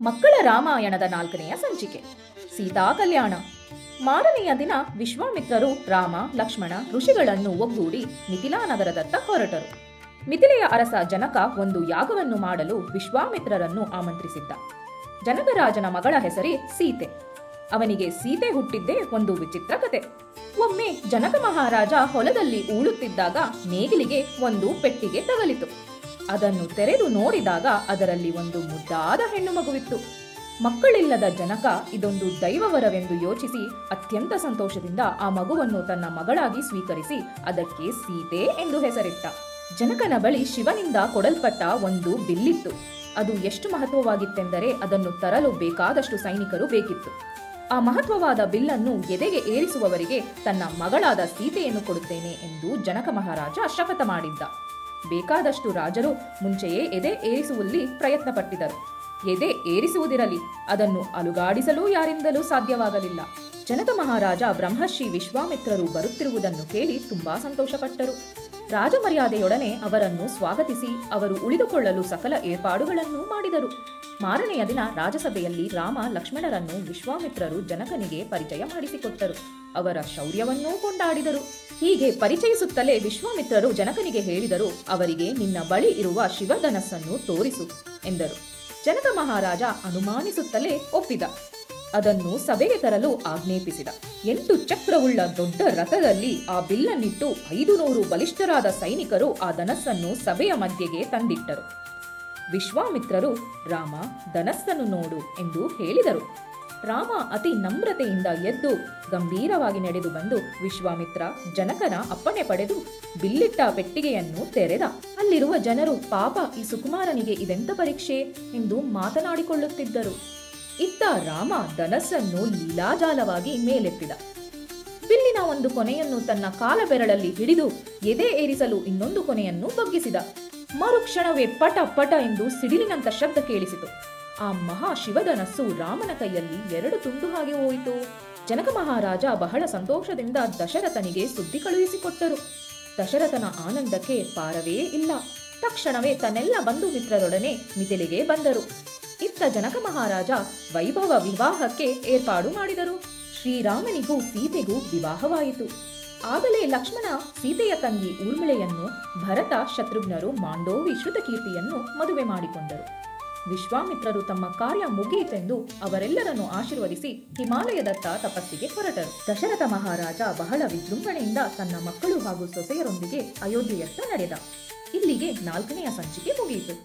ಮಕ್ಕಳ ರಾಮಾಯಣದ 4ನೆಯ ಸಂಚಿಕೆ ಸೀತಾ ಕಲ್ಯಾಣ. ಮಾರನೆಯ ದಿನ ವಿಶ್ವಾಮಿತ್ರರು ರಾಮ ಲಕ್ಷ್ಮಣ ಋಷಿಗಳನ್ನು ಒಗ್ಗೂಡಿ ಮಿಥಿಲಾ ನಗರದತ್ತ ಹೊರಟರು. ಮಿಥಿಲೆಯ ಅರಸ ಜನಕ ಒಂದು ಯಾಗವನ್ನು ಮಾಡಲು ವಿಶ್ವಾಮಿತ್ರರನ್ನು ಆಮಂತ್ರಿಸಿದ್ದ. ಜನಕರಾಜನ ಮಗಳ ಹೆಸರೇ ಸೀತೆ. ಅವನಿಗೆ ಸೀತೆ ಹುಟ್ಟಿದ್ದೇ ಒಂದು ವಿಚಿತ್ರ ಕತೆ. ಒಮ್ಮೆ ಜನಕ ಮಹಾರಾಜ ಹೊಲದಲ್ಲಿ ಉಳುತ್ತಿದ್ದಾಗ ನೇಗಿಲಿಗೆ ಒಂದು ಪೆಟ್ಟಿಗೆ ತಗಲಿತು. ಅದನ್ನು ತೆರೆದು ನೋಡಿದಾಗ ಅದರಲ್ಲಿ ಒಂದು ಮುದ್ದಾದ ಹೆಣ್ಣು ಮಗುವಿತ್ತು. ಮಕ್ಕಳಿಲ್ಲದ ಜನಕ ಇದೊಂದು ದೈವವರವೆಂದು ಯೋಚಿಸಿ ಅತ್ಯಂತ ಸಂತೋಷದಿಂದ ಆ ಮಗುವನ್ನು ತನ್ನ ಮಗಳಾಗಿ ಸ್ವೀಕರಿಸಿ ಅದಕ್ಕೆ ಸೀತೆ ಎಂದು ಹೆಸರಿಟ್ಟ. ಜನಕನ ಬಳಿ ಶಿವನಿಂದ ಕೊಡಲ್ಪಟ್ಟ ಒಂದು ಬಿಲ್ಲಿತ್ತು. ಅದು ಎಷ್ಟು ಮಹತ್ವವಾಗಿತ್ತೆಂದರೆ ಅದನ್ನು ತರಲು ಬೇಕಾದಷ್ಟು ಸೈನಿಕರು ಬೇಕಿತ್ತು. ಆ ಮಹತ್ವವಾದ ಬಿಲ್ಲನ್ನು ಎದೆಗೆ ಏರಿಸುವವರಿಗೆ ತನ್ನ ಮಗಳಾದ ಸೀತೆಯನ್ನು ಕೊಡುತ್ತೇನೆ ಎಂದು ಜನಕ ಮಹಾರಾಜ ಶಪಥ ಮಾಡಿದ್ದ. ಬೇಕಾದಷ್ಟು ರಾಜರು ಮುಂಚೆಯೇ ಎದೆ ಏರಿಸುವಲ್ಲಿ ಪ್ರಯತ್ನ ಪಟ್ಟಿದರು. ಎದೆ ಏರಿಸುವುದಿರಲಿ, ಅದನ್ನು ಅಲುಗಾಡಿಸಲು ಯಾರಿಂದಲೂ ಸಾಧ್ಯವಾಗಲಿಲ್ಲ. ಜನಕ ಮಹಾರಾಜ ಬ್ರಹ್ಮರ್ಷಿ ವಿಶ್ವಾಮಿತ್ರರು ಬರುತ್ತಿರುವುದನ್ನು ಕೇಳಿ ತುಂಬಾ ಸಂತೋಷಪಟ್ಟರು. ರಾಜಮರ್ಯಾದೆಯೊಡನೆ ಅವರನ್ನು ಸ್ವಾಗತಿಸಿ ಅವರು ಉಳಿದುಕೊಳ್ಳಲು ಸಕಲ ಏರ್ಪಾಡುಗಳನ್ನು ಮಾಡಿದರು. ಮಾರನೆಯ ದಿನ ರಾಜಸಭೆಯಲ್ಲಿ ರಾಮ ಲಕ್ಷ್ಮಣರನ್ನು ವಿಶ್ವಾಮಿತ್ರರು ಜನಕನಿಗೆ ಪರಿಚಯ ಮಾಡಿಸಿಕೊಟ್ಟರು. ಅವರ ಶೌರ್ಯವನ್ನೂ ಕೊಂಡಾಡಿದರು. ಹೀಗೆ ಪರಿಚಯಿಸುತ್ತಲೇ ವಿಶ್ವಾಮಿತ್ರರು ಜನಕನಿಗೆ ಹೇಳಿದರು, ಅವರಿಗೆ ನಿನ್ನ ಬಳಿ ಇರುವ ಶಿವಧನಸ್ಸನ್ನು ತೋರಿಸು ಎಂದರು. ಜನಕ ಮಹಾರಾಜ ಅನುಮಾನಿಸುತ್ತಲೇ ಒಪ್ಪಿದ. ಅದನ್ನು ಸಭೆಗೆ ತರಲು ಆಜ್ಞಾಪಿಸಿದ. 8 ಚಕ್ರವುಳ್ಳ ದೊಡ್ಡ ರಥದಲ್ಲಿ ಆ ಬಿಲ್ಲನ್ನಿಟ್ಟು 500 ಬಲಿಷ್ಠರಾದ ಸೈನಿಕರು ಆ ಧನಸ್ಸನ್ನು ಸಭೆಯ ಮಧ್ಯೆಗೆ ತಂದಿಟ್ಟರು. ವಿಶ್ವಾಮಿತ್ರರು, ರಾಮ, ಧನಸ್ಸನ್ನು ನೋಡು ಎಂದು ಹೇಳಿದರು. ರಾಮ ಅತಿ ನಮ್ರತೆಯಿಂದ ಎದ್ದು ಗಂಭೀರವಾಗಿ ನಡೆದು ಬಂದು ವಿಶ್ವಾಮಿತ್ರ ಜನಕನ ಅಪ್ಪಣೆ ಪಡೆದು ಬಿಲ್ಲಿಟ್ಟ ಪೆಟ್ಟಿಗೆಯನ್ನು ತೆರೆದ. ಅಲ್ಲಿರುವ ಜನರು, ಪಾಪ ಈ ಸುಕುಮಾರನಿಗೆ ಇದೆಂತ ಪರೀಕ್ಷೆ ಎಂದು ಮಾತನಾಡಿಕೊಳ್ಳುತ್ತಿದ್ದರು. ಇತ್ತ ರಾಮ ಧನಸ್ಸನ್ನು ಲೀಲಾಜಾಲವಾಗಿ ಮೇಲೆತ್ತಿದ. ಬಿಲ್ಲಿನ ಒಂದು ಕೊನೆಯನ್ನು ತನ್ನ ಕಾಲ ಬೆರಳಲ್ಲಿ ಹಿಡಿದು ಎದೆ ಏರಿಸಲು ಇನ್ನೊಂದು ಕೊನೆಯನ್ನು ಬಗ್ಗಿಸಿದ. ಮರುಕ್ಷಣವೇ ಪಟ ಪಟ ಎಂದು ಸಿಡಿಲಿನಂತ ಶಬ್ದ ಕೇಳಿಸಿತು. ಆ ಮಹಾ ಶಿವಧನಸ್ಸು ರಾಮನ ಕೈಯಲ್ಲಿ 2 ತುಂಡು ಹಾಗೆ ಹೋಯಿತು. ಜನಕ ಮಹಾರಾಜ ಬಹಳ ಸಂತೋಷದಿಂದ ದಶರಥನಿಗೆ ಸುದ್ದಿ ಕಳುಹಿಸಿಕೊಟ್ಟರು. ದಶರಥನ ಆನಂದಕ್ಕೆ ಪಾರವೇ ಇಲ್ಲ. ತಕ್ಷಣವೇ ತನ್ನೆಲ್ಲ ಬಂಧು ಮಿತ್ರರೊಡನೆ ಮಿಥಿಲೆಗೆ ಬಂದರು. ಇತ್ತ ಜನಕ ಮಹಾರಾಜ ವೈಭವ ವಿವಾಹಕ್ಕೆ ಏರ್ಪಾಡು ಮಾಡಿದರು. ಶ್ರೀರಾಮನಿಗೂ ಸೀತೆಗೂ ವಿವಾಹವಾಯಿತು. ಆಗಲೇ ಲಕ್ಷ್ಮಣ ಸೀತೆಯ ತಂಗಿ ಊರ್ಮಿಳೆಯನ್ನು, ಭರತ ಶತ್ರುಘ್ನರು ಮಾಂಡೋವಿ ಶ್ರುತಕೀರ್ತಿಯನ್ನು ಮದುವೆ ಮಾಡಿಕೊಂಡರು. ವಿಶ್ವಾಮಿತ್ರರು ತಮ್ಮ ಕಾರ್ಯ ಮುಗಿಯಿತೆಂದು ಅವರೆಲ್ಲರನ್ನು ಆಶೀರ್ವದಿಸಿ ಹಿಮಾಲಯದತ್ತ ತಪಸ್ಸಿಗೆ ಹೊರಟರು. ದಶರಥ ಮಹಾರಾಜ ಬಹಳ ವಿಜೃಂಭಣೆಯಿಂದ ತನ್ನ ಮಕ್ಕಳು ಹಾಗೂ ಸೊಸೆಯರೊಂದಿಗೆ ಅಯೋಧ್ಯೆಯತ್ತ ನಡೆದ. ಇಲ್ಲಿಗೆ 4ನೆಯ ಸಂಚಿಕೆ ಮುಗಿಯಿತು.